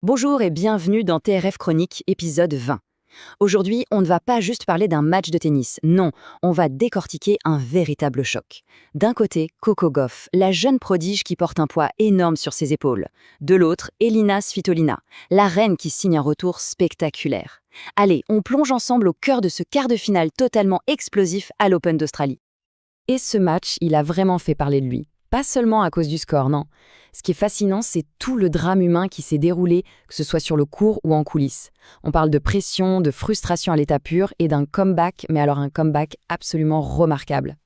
Bonjour et bienvenue dans TRF Chronique, épisode 20. Aujourd'hui, on ne va pas juste parler d'un match de tennis, non, on va décortiquer un véritable choc. D'un côté, Coco Gauff, la jeune prodige qui porte un poids énorme sur ses épaules. De l'autre, Elina Svitolina, la reine qui signe un retour spectaculaire. Allez, on plonge ensemble au cœur de ce quart de finale totalement explosif à l'Open d'Australie. Et ce match, il a vraiment fait parler de lui. Pas seulement à cause du score, non. Ce qui est fascinant, c'est tout le drame humain qui s'est déroulé, que ce soit sur le court ou en coulisses. On parle de pression, de frustration à l'état pur et d'un comeback, mais alors un comeback absolument remarquable.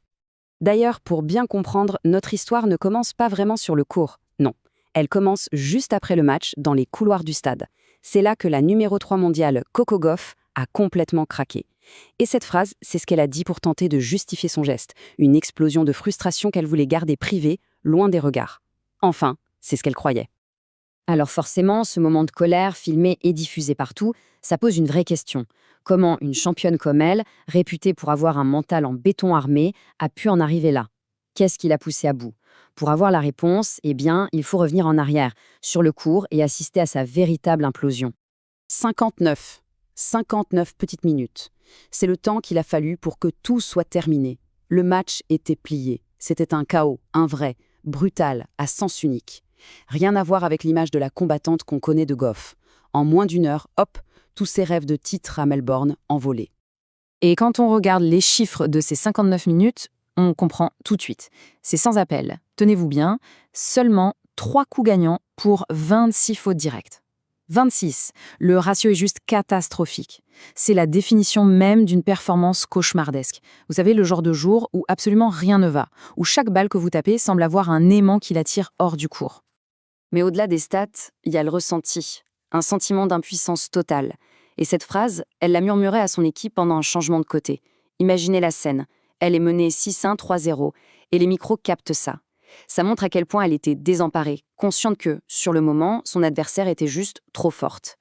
D'ailleurs, pour bien comprendre, notre histoire ne commence pas vraiment sur le court, non. Elle commence juste après le match, dans les couloirs du stade. C'est là que la numéro 3 mondiale, Coco Gauff, a complètement craqué. Et cette phrase, c'est ce qu'elle a dit pour tenter de justifier son geste, une explosion de frustration qu'elle voulait garder privée, loin des regards. Enfin, c'est ce qu'elle croyait. Alors forcément, ce moment de colère, filmé et diffusé partout, ça pose une vraie question. Comment une championne comme elle, réputée pour avoir un mental en béton armé, a pu en arriver là? Qu'est-ce qui l'a poussée à bout? Pour avoir la réponse, eh bien, il faut revenir en arrière, sur le court et assister à sa véritable implosion. 59. 59 petites minutes. C'est le temps qu'il a fallu pour que tout soit terminé. Le match était plié. C'était un chaos, un vrai, brutal, à sens unique. Rien à voir avec l'image de la combattante qu'on connaît de Gauff. En moins d'une heure, hop, tous ses rêves de titre à Melbourne envolés. Et quand on regarde les chiffres de ces 59 minutes, on comprend tout de suite. C'est sans appel. Tenez-vous bien, seulement 3 coups gagnants pour 26 fautes directes. 26. Le ratio est juste catastrophique. C'est la définition même d'une performance cauchemardesque. Vous savez, le genre de jour où absolument rien ne va, où chaque balle que vous tapez semble avoir un aimant qui la tire hors du court. Mais au-delà des stats, il y a le ressenti, un sentiment d'impuissance totale. Et cette phrase, elle l'a murmurée à son équipe pendant un changement de côté. Imaginez la scène. Elle est menée 6-1, 3-0, et les micros captent ça. Ça montre à quel point elle était désemparée, consciente que, sur le moment, son adversaire était juste trop forte.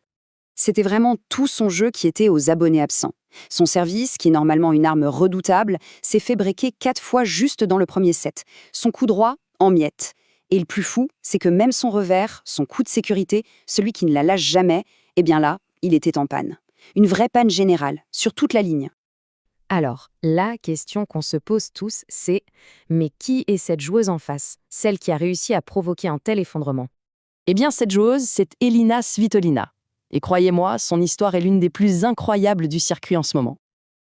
C'était vraiment tout son jeu qui était aux abonnés absents. Son service, qui est normalement une arme redoutable, s'est fait breaker 4 fois juste dans le premier set. Son coup droit, en miettes. Et le plus fou, c'est que même son revers, son coup de sécurité, celui qui ne la lâche jamais, eh bien là, il était en panne. Une vraie panne générale, sur toute la ligne. Alors, la question qu'on se pose tous, c'est « mais qui est cette joueuse en face, celle qui a réussi à provoquer un tel effondrement ?» Eh bien, cette joueuse, c'est Elina Svitolina. Et croyez-moi, son histoire est l'une des plus incroyables du circuit en ce moment.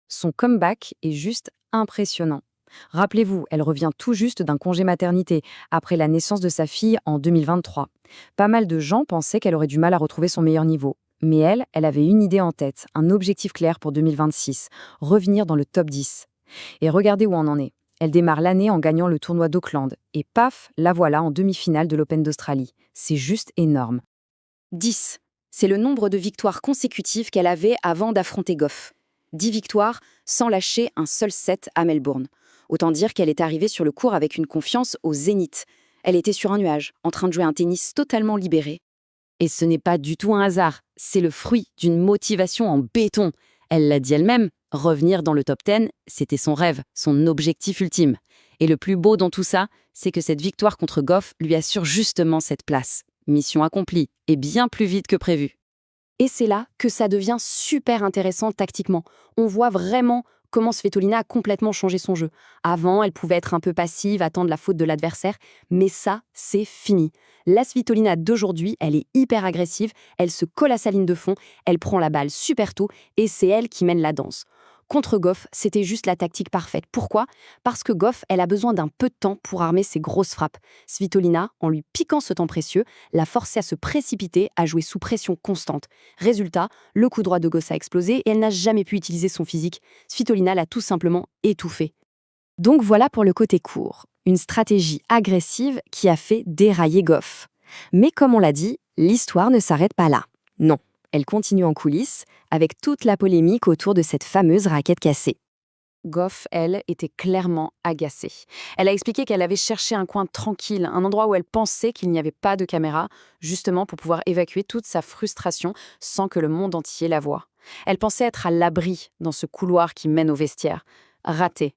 Son comeback est juste impressionnant. Rappelez-vous, elle revient tout juste d'un congé maternité, après la naissance de sa fille en 2023. Pas mal de gens pensaient qu'elle aurait du mal à retrouver son meilleur niveau. Mais elle avait une idée en tête, un objectif clair pour 2026, revenir dans le top 10. Et regardez où on en est. Elle démarre l'année en gagnant le tournoi d'Auckland. Et paf, la voilà en demi-finale de l'Open d'Australie. C'est juste énorme. 10. C'est le nombre de victoires consécutives qu'elle avait avant d'affronter Gauff. 10 victoires sans lâcher un seul set à Melbourne. Autant dire qu'elle est arrivée sur le court avec une confiance au zénith. Elle était sur un nuage, en train de jouer un tennis totalement libéré. Et ce n'est pas du tout un hasard, c'est le fruit d'une motivation en béton. Elle l'a dit elle-même, revenir dans le top 10, c'était son rêve, son objectif ultime. Et le plus beau dans tout ça, c'est que cette victoire contre Gauff lui assure justement cette place. Mission accomplie, et bien plus vite que prévu. Et c'est là que ça devient super intéressant tactiquement. On voit vraiment comment Svitolina a complètement changé son jeu. Avant, elle pouvait être un peu passive, attendre la faute de l'adversaire, mais ça, c'est fini. La Svitolina d'aujourd'hui, elle est hyper agressive, elle se colle à sa ligne de fond, elle prend la balle super tôt, et c'est elle qui mène la danse. Contre Gauff, c'était juste la tactique parfaite. Pourquoi? Parce que Gauff, elle a besoin d'un peu de temps pour armer ses grosses frappes. Svitolina, en lui piquant ce temps précieux, l'a forcée à se précipiter, à jouer sous pression constante. Résultat, le coup droit de Gauff a explosé et elle n'a jamais pu utiliser son physique. Svitolina l'a tout simplement étouffée. Donc voilà pour le côté court. Une stratégie agressive qui a fait dérailler Gauff. Mais comme on l'a dit, l'histoire ne s'arrête pas là. Non. Elle continue en coulisses, avec toute la polémique autour de cette fameuse raquette cassée. Gauff, elle, était clairement agacée. Elle a expliqué qu'elle avait cherché un coin tranquille, un endroit où elle pensait qu'il n'y avait pas de caméra, justement pour pouvoir évacuer toute sa frustration sans que le monde entier la voie. Elle pensait être à l'abri dans ce couloir qui mène au vestiaire. Raté.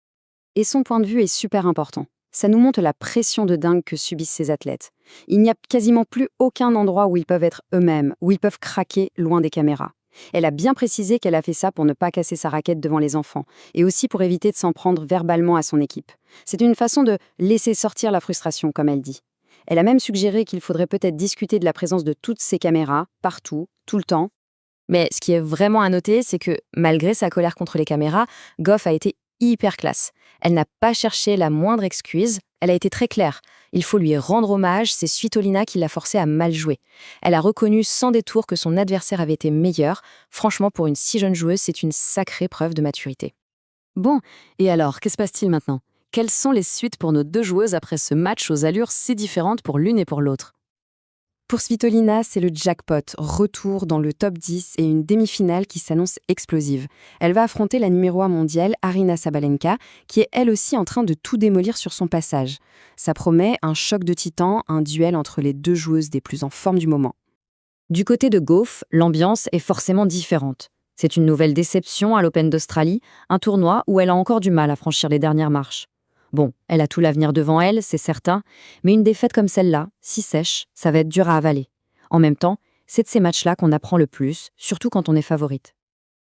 Et son point de vue est super important. Ça nous montre la pression de dingue que subissent ces athlètes. Il n'y a quasiment plus aucun endroit où ils peuvent être eux-mêmes, où ils peuvent craquer loin des caméras. Elle a bien précisé qu'elle a fait ça pour ne pas casser sa raquette devant les enfants, et aussi pour éviter de s'en prendre verbalement à son équipe. C'est une façon de laisser sortir la frustration, comme elle dit. Elle a même suggéré qu'il faudrait peut-être discuter de la présence de toutes ces caméras, partout, tout le temps. Mais ce qui est vraiment à noter, c'est que malgré sa colère contre les caméras, Goff a été hyper classe. Elle n'a pas cherché la moindre excuse, elle a été très claire. Il faut lui rendre hommage, c'est Svitolina qui l'a forcé à mal jouer. Elle a reconnu sans détour que son adversaire avait été meilleur. Franchement, pour une si jeune joueuse, c'est une sacrée preuve de maturité. Bon, et alors, que se passe-t-il maintenant? Quelles sont les suites pour nos deux joueuses après ce match aux allures si différentes pour l'une et pour l'autre? Pour Svitolina, c'est le jackpot, retour dans le top 10 et une demi-finale qui s'annonce explosive. Elle va affronter la numéro 1 mondiale, Aryna Sabalenka, qui est elle aussi en train de tout démolir sur son passage. Ça promet un choc de titans, un duel entre les deux joueuses des plus en forme du moment. Du côté de Goff, l'ambiance est forcément différente. C'est une nouvelle déception à l'Open d'Australie, un tournoi où elle a encore du mal à franchir les dernières marches. Bon, elle a tout l'avenir devant elle, c'est certain, mais une défaite comme celle-là, si sèche, ça va être dur à avaler. En même temps, c'est de ces matchs-là qu'on apprend le plus, surtout quand on est favorite.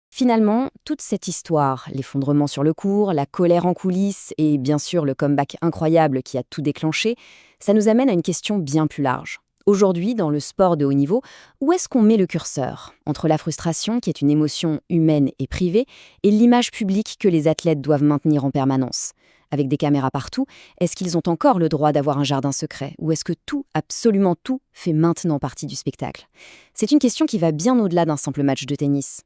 Finalement, toute cette histoire, l'effondrement sur le court, la colère en coulisses et bien sûr le comeback incroyable qui a tout déclenché, ça nous amène à une question bien plus large. Aujourd'hui, dans le sport de haut niveau, où est-ce qu'on met le curseur entre la frustration, qui est une émotion humaine et privée, et l'image publique que les athlètes doivent maintenir en permanence? Avec des caméras partout, est-ce qu'ils ont encore le droit d'avoir un jardin secret? Ou est-ce que tout, absolument tout, fait maintenant partie du spectacle? C'est une question qui va bien au-delà d'un simple match de tennis.